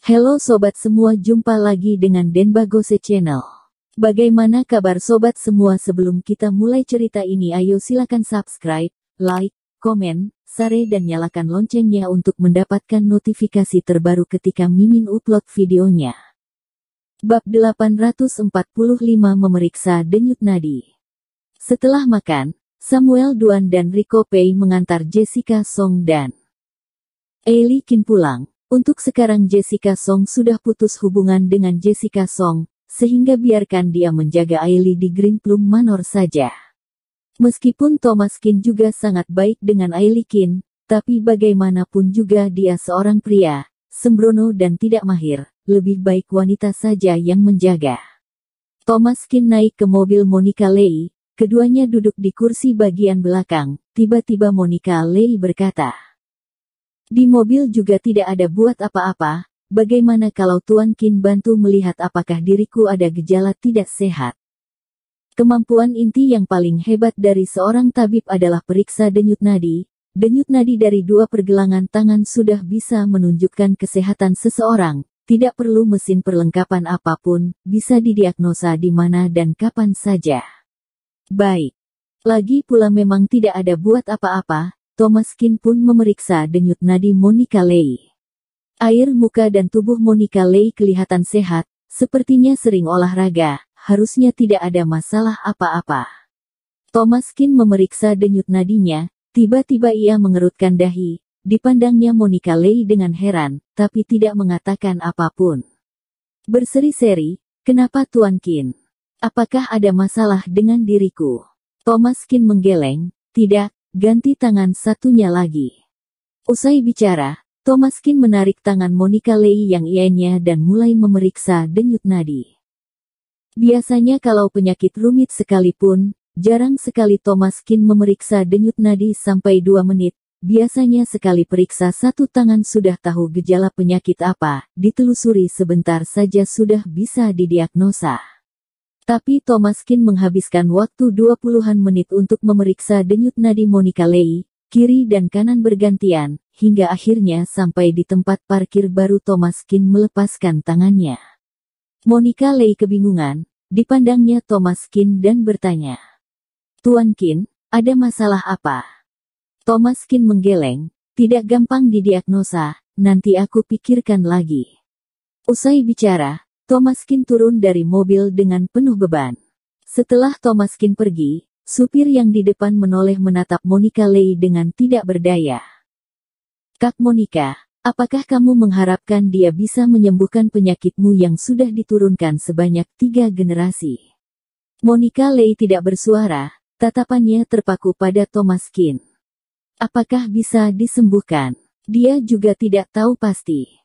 Halo sobat semua, jumpa lagi dengan Denbagose Channel. Bagaimana kabar sobat semua? Sebelum kita mulai cerita ini, ayo silakan subscribe, like, komen, share dan nyalakan loncengnya untuk mendapatkan notifikasi terbaru ketika Mimin upload videonya. Bab 845, memeriksa denyut nadi. Setelah makan, Samuel Duan dan Rico Pei mengantar Jessica Song dan Ailey Qin pulang. Untuk sekarang Jessica Song sudah putus hubungan dengan Jessica Song, sehingga biarkan dia menjaga Ailey di Green Plum Manor saja. Meskipun Thomas Qin juga sangat baik dengan Ailey Qin, tapi bagaimanapun juga dia seorang pria, sembrono dan tidak mahir, lebih baik wanita saja yang menjaga. Thomas Qin naik ke mobil Monica Lei, keduanya duduk di kursi bagian belakang. Tiba-tiba Monica Lei berkata, "Di mobil juga tidak ada buat apa-apa, bagaimana kalau Tuan Qin bantu melihat apakah diriku ada gejala tidak sehat?" Kemampuan inti yang paling hebat dari seorang tabib adalah periksa denyut nadi. Denyut nadi dari dua pergelangan tangan sudah bisa menunjukkan kesehatan seseorang, tidak perlu mesin perlengkapan apapun, bisa didiagnosa di mana dan kapan saja. Baik. Lagi pula memang tidak ada buat apa-apa. Thomas Qin pun memeriksa denyut nadi Monica Lei. Air muka dan tubuh Monica Lei kelihatan sehat, sepertinya sering olahraga, harusnya tidak ada masalah apa-apa. Thomas Qin memeriksa denyut nadinya, tiba-tiba ia mengerutkan dahi, dipandangnya Monica Lei dengan heran, tapi tidak mengatakan apapun. Berseri-seri, "Kenapa Tuan Qin? Apakah ada masalah dengan diriku?" Thomas Qin menggeleng, "Tidak, ganti tangan satunya lagi." Usai bicara, Thomas Qin menarik tangan Monica Lei yang lainnya dan mulai memeriksa denyut nadi. Biasanya kalau penyakit rumit sekalipun, jarang sekali Thomas Qin memeriksa denyut nadi sampai 2 menit. Biasanya sekali periksa satu tangan sudah tahu gejala penyakit apa, ditelusuri sebentar saja sudah bisa didiagnosa. Tapi Thomas Qin menghabiskan waktu 20-an menit untuk memeriksa denyut nadi Monica Lei, kiri dan kanan bergantian, hingga akhirnya sampai di tempat parkir baru Thomas Qin melepaskan tangannya. Monica Lei kebingungan, dipandangnya Thomas Qin dan bertanya, "Tuan Qin, ada masalah apa?" Thomas Qin menggeleng, "Tidak gampang didiagnosa, nanti aku pikirkan lagi." Usai bicara, Thomas Qin turun dari mobil dengan penuh beban. Setelah Thomas Qin pergi, supir yang di depan menoleh menatap Monica Lei dengan tidak berdaya. "Kak Monica, apakah kamu mengharapkan dia bisa menyembuhkan penyakitmu yang sudah diturunkan sebanyak 3 generasi?" Monica Lei tidak bersuara, tatapannya terpaku pada Thomas Qin. Apakah bisa disembuhkan? Dia juga tidak tahu pasti.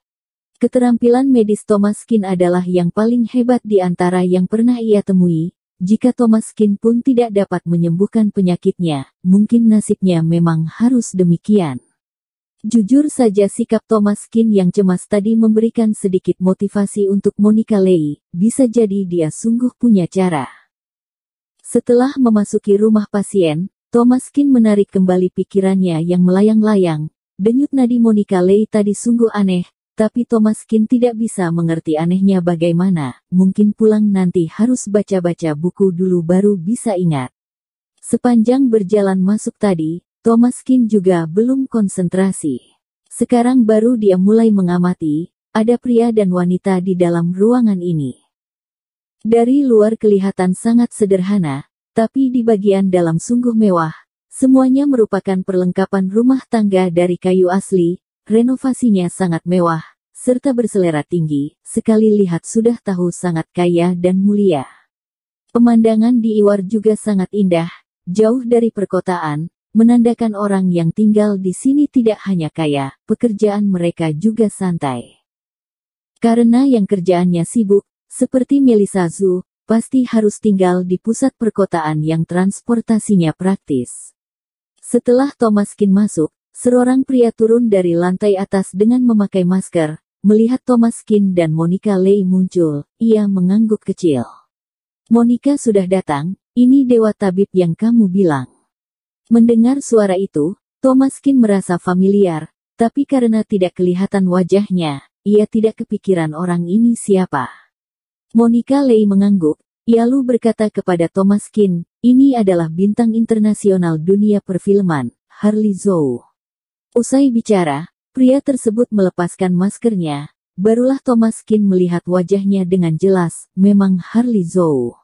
Keterampilan medis Thomas Qin adalah yang paling hebat di antara yang pernah ia temui. Jika Thomas Qin pun tidak dapat menyembuhkan penyakitnya, mungkin nasibnya memang harus demikian. Jujur saja sikap Thomas Qin yang cemas tadi memberikan sedikit motivasi untuk Monica Lei, bisa jadi dia sungguh punya cara. Setelah memasuki rumah pasien, Thomas Qin menarik kembali pikirannya yang melayang-layang. Denyut nadi Monica Lei tadi sungguh aneh. Tapi Thomas Qin tidak bisa mengerti anehnya bagaimana, mungkin pulang nanti harus baca-baca buku dulu baru bisa ingat. Sepanjang berjalan masuk tadi, Thomas Qin juga belum konsentrasi. Sekarang baru dia mulai mengamati, ada pria dan wanita di dalam ruangan ini. Dari luar kelihatan sangat sederhana, tapi di bagian dalam sungguh mewah. Semuanya merupakan perlengkapan rumah tangga dari kayu asli. Renovasinya sangat mewah, serta berselera tinggi, sekali lihat sudah tahu sangat kaya dan mulia. Pemandangan di Iwar juga sangat indah, jauh dari perkotaan, menandakan orang yang tinggal di sini tidak hanya kaya, pekerjaan mereka juga santai. Karena yang kerjaannya sibuk, seperti Melissa Zhu, pasti harus tinggal di pusat perkotaan yang transportasinya praktis. Setelah Thomas Qin masuk, seorang pria turun dari lantai atas dengan memakai masker. Melihat Thomas Qin dan Monica Lei muncul, ia mengangguk kecil. "Monica sudah datang, ini dewa tabib yang kamu bilang." Mendengar suara itu, Thomas Qin merasa familiar, tapi karena tidak kelihatan wajahnya, ia tidak kepikiran orang ini siapa. Monica Lei mengangguk, lalu berkata kepada Thomas Keane, ini adalah bintang internasional dunia perfilman, Harley Zhou. Usai bicara, pria tersebut melepaskan maskernya, barulah Thomas Keane melihat wajahnya dengan jelas, memang Harley Zhou.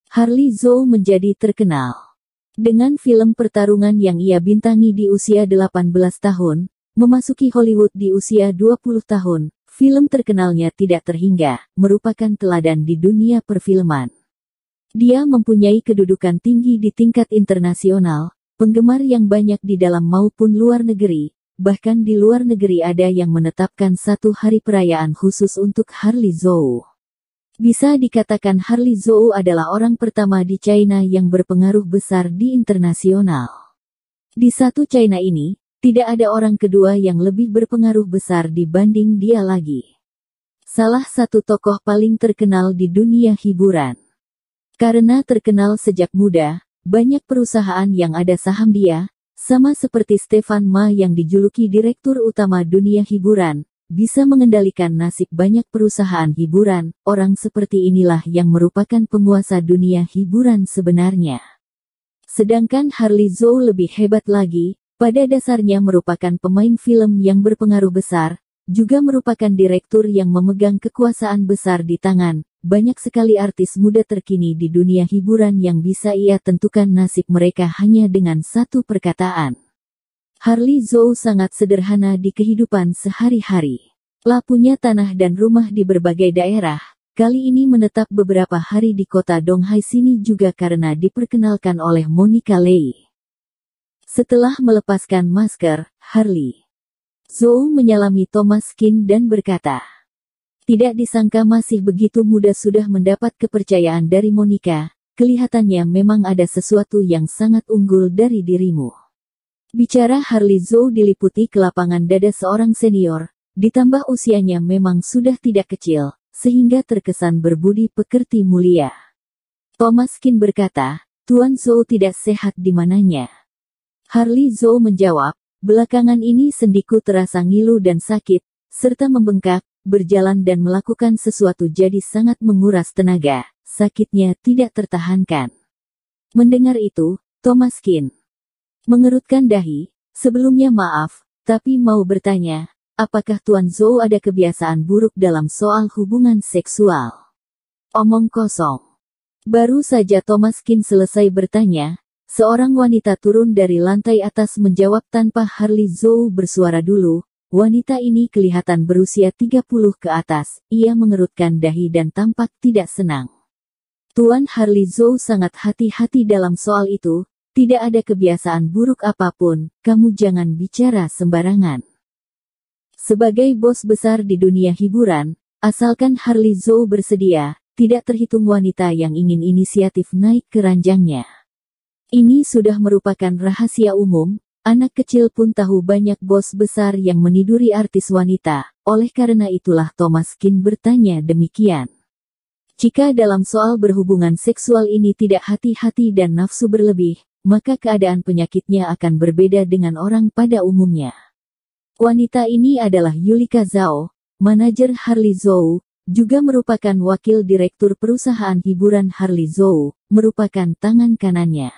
Harley Zhou menjadi terkenal dengan film pertarungan yang ia bintangi di usia 18 tahun, memasuki Hollywood di usia 20 tahun, film terkenalnya tidak terhingga, merupakan teladan di dunia perfilman. Dia mempunyai kedudukan tinggi di tingkat internasional, penggemar yang banyak di dalam maupun luar negeri, bahkan di luar negeri ada yang menetapkan satu hari perayaan khusus untuk Harley Zhou. Bisa dikatakan Harley Zhou adalah orang pertama di China yang berpengaruh besar di internasional. Di satu China ini, tidak ada orang kedua yang lebih berpengaruh besar dibanding dia lagi. Salah satu tokoh paling terkenal di dunia hiburan. Karena terkenal sejak muda, banyak perusahaan yang ada saham dia, sama seperti Stefan Ma yang dijuluki Direktur Utama Dunia Hiburan, bisa mengendalikan nasib banyak perusahaan hiburan. Orang seperti inilah yang merupakan penguasa dunia hiburan sebenarnya. Sedangkan Harley Zhou lebih hebat lagi, pada dasarnya merupakan pemain film yang berpengaruh besar, juga merupakan direktur yang memegang kekuasaan besar di tangan. Banyak sekali artis muda terkini di dunia hiburan yang bisa ia tentukan nasib mereka hanya dengan satu perkataan. Harley Zhou sangat sederhana di kehidupan sehari-hari. Punya tanah dan rumah di berbagai daerah, kali ini menetap beberapa hari di kota Donghai sini juga karena diperkenalkan oleh Monica Lei. Setelah melepaskan masker, Harley Zhou menyalami Thomas Keane dan berkata, tidak disangka masih begitu muda sudah mendapat kepercayaan dari Monica, kelihatannya memang ada sesuatu yang sangat unggul dari dirimu. Bicara Harley Zhou diliputi kelapangan dada seorang senior, ditambah usianya memang sudah tidak kecil, sehingga terkesan berbudi pekerti mulia. Thomas Keane berkata, Tuan Zhou tidak sehat di mananya. Harley Zhou menjawab, belakangan ini sendiku terasa ngilu dan sakit, serta membengkak, berjalan dan melakukan sesuatu jadi sangat menguras tenaga, sakitnya tidak tertahankan. Mendengar itu, Thomas Keane mengerutkan dahi, sebelumnya maaf, tapi mau bertanya, apakah Tuan Zhou ada kebiasaan buruk dalam soal hubungan seksual? Omong kosong. Baru saja Thomas Keane selesai bertanya, seorang wanita turun dari lantai atas menjawab tanpa Harley Zhou bersuara dulu. Wanita ini kelihatan berusia 30 ke atas, ia mengerutkan dahi dan tampak tidak senang. Tuan Harley Zhou sangat hati-hati dalam soal itu. Tidak ada kebiasaan buruk apapun, kamu jangan bicara sembarangan. Sebagai bos besar di dunia hiburan, asalkan Harley Zhou bersedia, tidak terhitung wanita yang ingin inisiatif naik ke ranjangnya. Ini sudah merupakan rahasia umum, anak kecil pun tahu banyak bos besar yang meniduri artis wanita, oleh karena itulah Thomas Keane bertanya demikian. Jika dalam soal berhubungan seksual ini tidak hati-hati dan nafsu berlebih, maka keadaan penyakitnya akan berbeda dengan orang pada umumnya. Wanita ini adalah Yulika Zhao, manajer Harley Zhou, juga merupakan wakil direktur perusahaan hiburan Harley Zhou, merupakan tangan kanannya.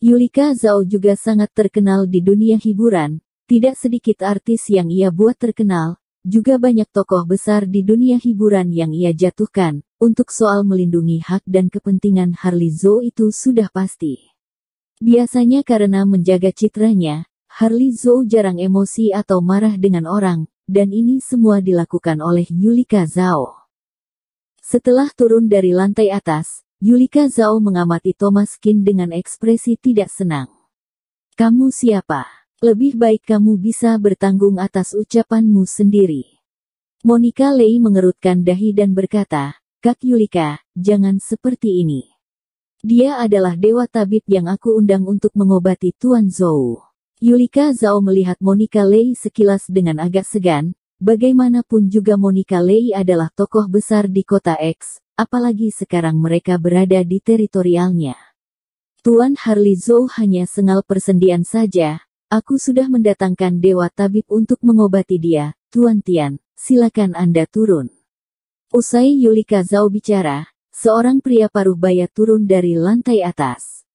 Yulika Zhao juga sangat terkenal di dunia hiburan, tidak sedikit artis yang ia buat terkenal, juga banyak tokoh besar di dunia hiburan yang ia jatuhkan. Untuk soal melindungi hak dan kepentingan Harley Zhou itu sudah pasti. Biasanya karena menjaga citranya, Harley Zhou jarang emosi atau marah dengan orang, dan ini semua dilakukan oleh Yulika Zhao. Setelah turun dari lantai atas, Yulika Zhao mengamati Thomas Keane dengan ekspresi tidak senang. Kamu siapa? Lebih baik kamu bisa bertanggung atas ucapanmu sendiri. Monica Lei mengerutkan dahi dan berkata, Kak Yulika, jangan seperti ini. Dia adalah dewa tabib yang aku undang untuk mengobati Tuan Zhou. Yulika Zhao melihat Monica Lei sekilas dengan agak segan, bagaimanapun juga Monica Lei adalah tokoh besar di kota X, apalagi sekarang mereka berada di teritorialnya. Tuan Harley Zhou hanya sengal persendian saja, aku sudah mendatangkan dewa tabib untuk mengobati dia, Tuan Tian, silakan Anda turun. Usai Yulika Zhao bicara, seorang pria paruh baya turun dari lantai atas.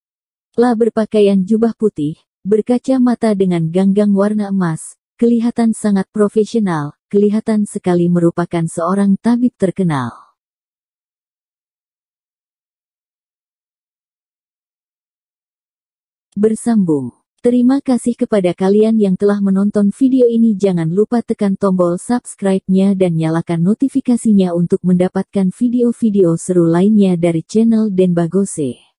La berpakaian jubah putih, berkaca mata dengan ganggang warna emas, kelihatan sangat profesional, kelihatan sekali merupakan seorang tabib terkenal. Bersambung. Terima kasih kepada kalian yang telah menonton video ini. Jangan lupa tekan tombol subscribe-nya dan nyalakan notifikasinya untuk mendapatkan video-video seru lainnya dari channel Denbagose.